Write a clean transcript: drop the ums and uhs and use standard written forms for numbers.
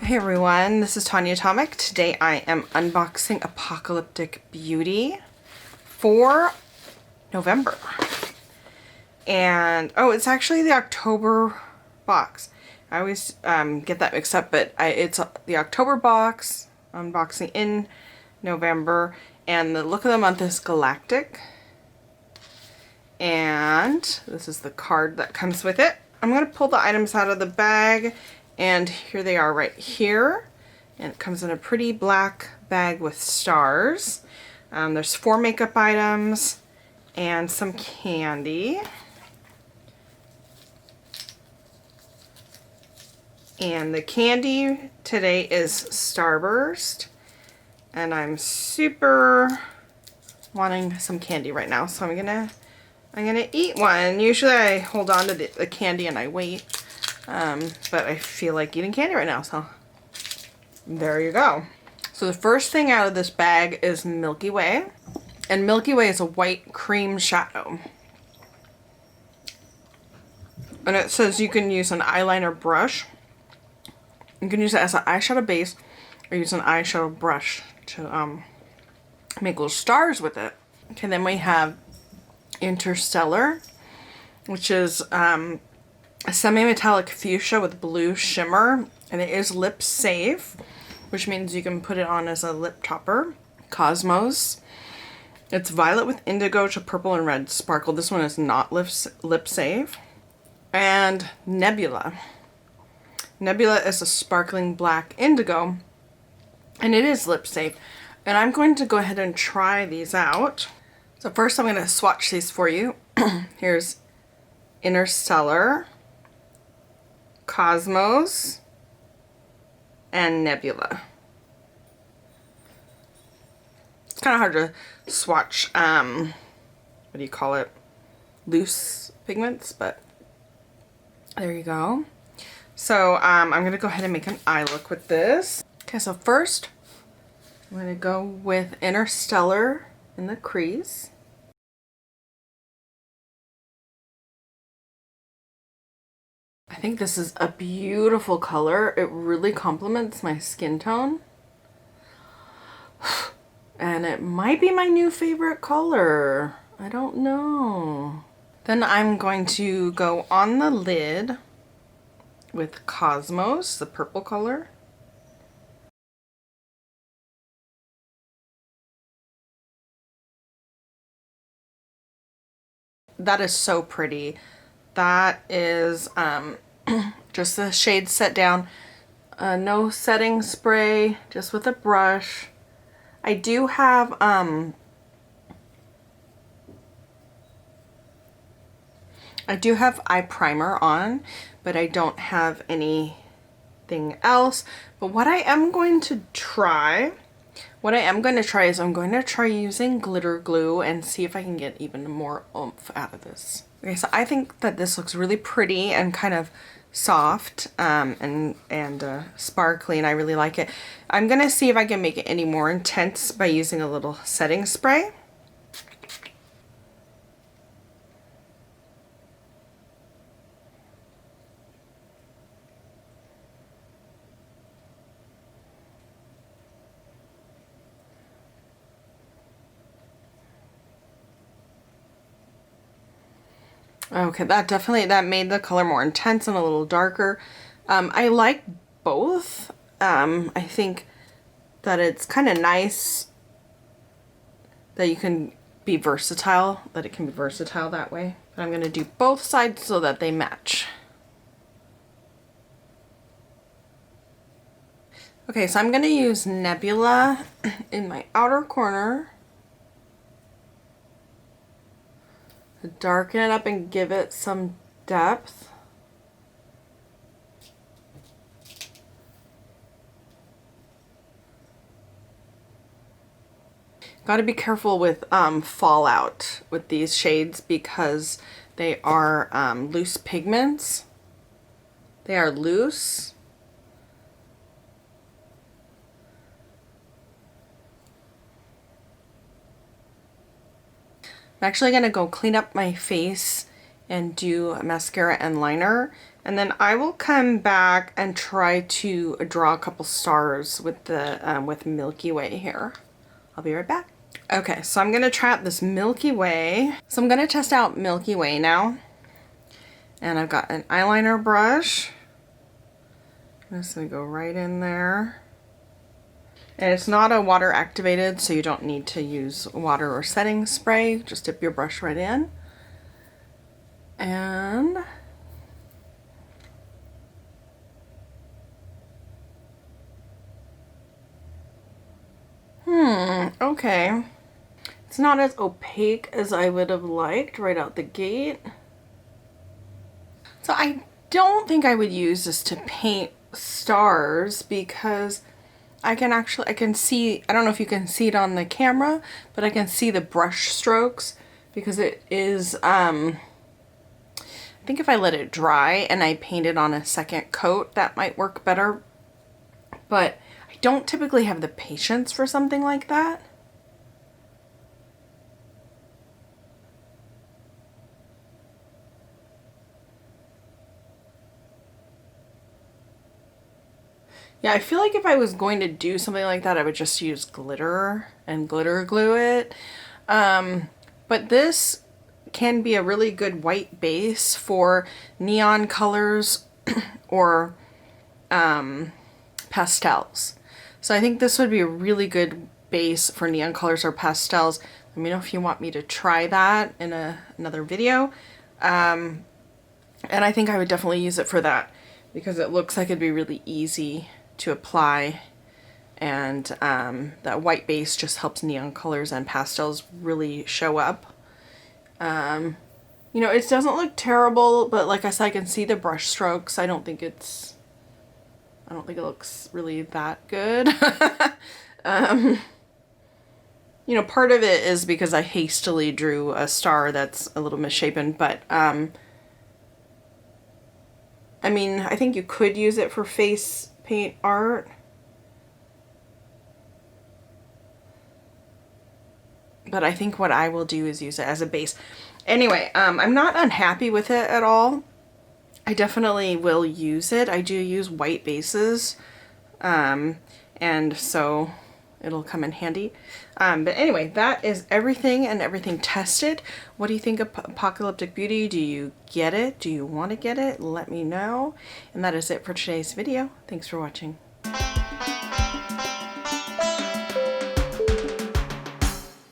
Hey everyone, this is Tanya Atomic. Today I am unboxing Apocalyptic Beauty for November. And, oh, it's actually the October box. I always get that mixed up, but it's the October box, unboxing in November. And the look of the month is Galactic. And this is the card that comes with it. I'm going to pull the items out of the bag. And here they are right here. And it comes in a pretty black bag with stars. There's 4 makeup items and some candy. And the candy today is Starburst. And I'm super wanting some candy right now. So I'm gonna eat one. Usually I hold on to the candy and I wait. But I feel like eating candy right now, so there you go. So the first thing out of this bag is Milky Way. And Milky Way is a white cream shadow. And it says you can use an eyeliner brush. You can use it as an eyeshadow base or use an eyeshadow brush to make little stars with it. Okay, then we have Interstellar, which is a semi-metallic fuchsia with blue shimmer, and it is lip safe, which means you can put it on as a lip topper. Cosmos, it's violet with indigo to purple and red sparkle. This one is not lip safe. And Nebula. Nebula is a sparkling black indigo, and it is lip safe. And I'm going to go ahead and try these out. So first I'm going to swatch these for you. Here's Interstellar, Cosmos, and Nebula. It's kind of hard to swatch, what do you call it, loose pigments, but there you go. So I'm going to go ahead and make an eye look with this. Okay, so first I'm going to go with Interstellar in the crease. I think this is a beautiful color. It really complements my skin tone. And it might be my new favorite color. I don't know. Then I'm going to go on the lid with Cosmos, the purple color. That is so pretty. That is just the shade set down. No setting spray, just with a brush. I do have eye primer on, but I don't have anything else. But what I am going to try is I'm going to try using glitter glue and see if I can get even more oomph out of this. Okay, so I think that this looks really pretty and kind of soft and sparkly, and I really like it. I'm gonna see if I can make it any more intense by using a little setting spray. Okay, that made the color more intense and a little darker. I like both. I think that it's kind of nice that you can be versatile, that it can be versatile that way. But I'm going to do both sides so that they match. Okay, so I'm going to use Nebula in my outer corner. Darken it up and give it some depth. Got to be careful with fallout with these shades because they are loose pigments. They are loose. I'm actually going to go clean up my face and do mascara and liner And then I will come back and try to draw a couple stars with the with Milky Way here. I'll be right back. Okay, so I'm gonna try out this Milky Way. So I'm gonna test out Milky Way now. And I've got an eyeliner brush. I'm just gonna go right in there. And it's not a water activated, so you don't need to use water or setting spray. Just dip your brush right in. And okay. It's not as opaque as I would have liked right out the gate. So I don't think I would use this to paint stars because I can see, I don't know if you can see it on the camera, but I can see the brush strokes because it is, I think if I let it dry and I paint it on a second coat, that might work better. But I don't typically have the patience for something like that. Yeah, I feel like if I was going to do something like that, I would just use glitter and glitter glue it. But this can be a really good white base for neon colors or pastels. So I think this would be a really good base for neon colors or pastels. Let me know if you want me to try that in another video. And I think I would definitely use it for that because it looks like it'd be really easy to apply, and that white base just helps neon colors and pastels really show up. You know, it doesn't look terrible, but like I said, I can see the brush strokes. I don't think it looks really that good. You know, part of it is because I hastily drew a star that's a little misshapen, but I mean, I think you could use it for face paint art. But I think what I will do is use it as a base. Anyway, I'm not unhappy with it at all. I definitely will use it. I do use white bases. And so it'll come in handy. But anyway, that is everything and everything tested. What do you think of Apocalyptic Beauty? Do you get it? Do you want to get it? Let me know. And that is it for today's video. Thanks for watching.